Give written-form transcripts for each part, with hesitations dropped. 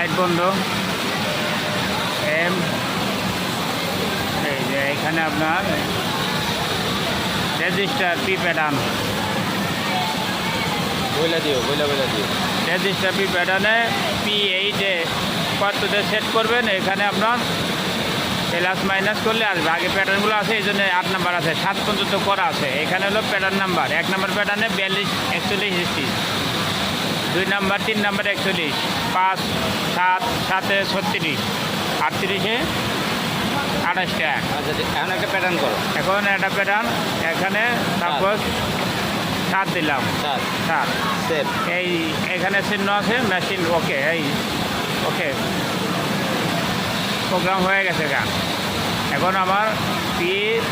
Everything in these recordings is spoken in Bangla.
লাইট বন্ধ এম। এই যে এখানে আপনার রেজিস্টার পি প্যাটার্ন, বইলা দিও রেজিস্টার পি প্যাটার্নে P8 কততে সেট করবেন। এখানে আপনার প্লাস মাইনাস করলে আসবে। আগে প্যাটার্নগুলো আছে, এই জন্য 8 নাম্বার আছে, 7 পর্যন্ত করা আছে। এখানে হলো প্যাটার্ন নাম্বার। 1 নাম্বার প্যাটার্নে 42, 41 স্টিচ, 2 নাম্বার 3 নাম্বার 41, 5, 7, 7-এ 36, 38-এ 28টা। আচ্ছা, এখন একটা প্যাটার্ন করো। এখন একটা প্যাটার্ন এখানে সাপোজ 7 দিলাম, 7 সেভ। এই এখানে চিহ্ন আছে, মেশিন ওকে। এই ওকে, প্রোগ্রাম হয়ে গেছে গান। এখন আমার পিস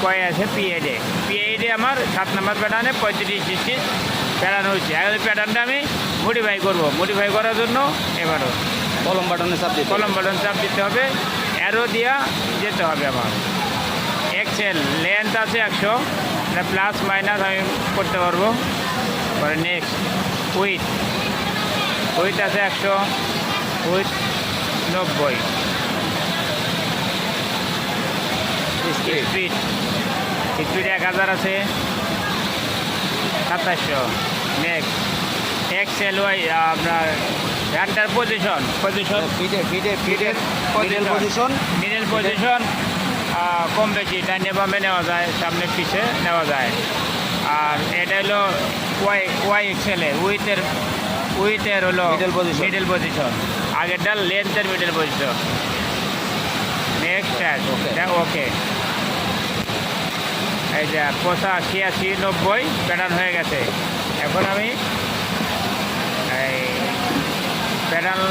কয় আছে P8 আমার 7 নাম্বার প্যাটার্নে 35 স্টিচ প্যাটার্ন হয়েছে। আর ওই প্যাটার্নটা আমি মডিফাই করব। মডিফাই করার জন্য এবারও কলম বাটনে চাপ দিতে কলম বাটন চাপ দিতে হবে, অ্যারো দিয়া যেতে হবে। আমার এক্সেল লেন্থ আছে 100, এটা প্লাস মাইনাস আমি করতে পারবো। পরে নেক্সট উইথ আছে 100, উইথ 90, স্পিড 1000 আছে 2700। নেক্সট এক্সেল ওয়াই আপনার হ্যান্ডার পজিশন ফিডের মিডল পজিশন কম বেশি ডাইনে বামে নেওয়া যায়, সামনে পিছে নেওয়া যায়। আর এটা হলো ওয়াই এক্সেলে উইথের হলো মিডল পজিশন, আগেরটা লেন্থের মিডল পজিশন। Next okay. এই যে 85, 80, 90 প্যাটার্ন হয়ে গেছে। এখন আমি এই প্যাটার্ন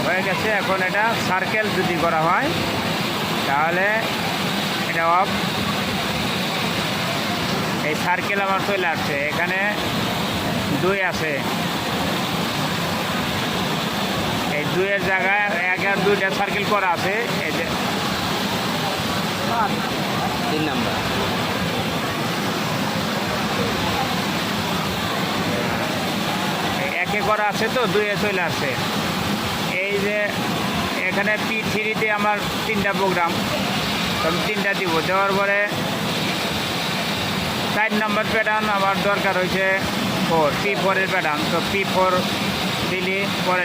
হয়ে গেছে। এখন এটা সার্কেল যদি করা হয় তাহলে এটা অফ। এই সার্কেল আমার চলে আসছে। এখানে 2 আছে, এই 2-এর জায়গায় 1 আর 2টা সার্কেল করা আছে। এই যে 3 নাম্বার একে করা আছে, তো 2-এ চলে আসছে। এই যে এখানে P3-তে আমার 3টা প্রোগ্রাম, আমি 3টা দিব। দেওয়ার পরে 4 নাম্বার প্যাটার্ন আমার দরকার হয়েছে P4-এর প্যাটার্ন, তো P4 দিলি পরে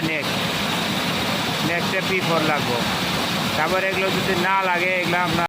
নেক্সটে P4 লাগবো। তারপরে এগুলো যদি না লাগে, এগুলো আপনার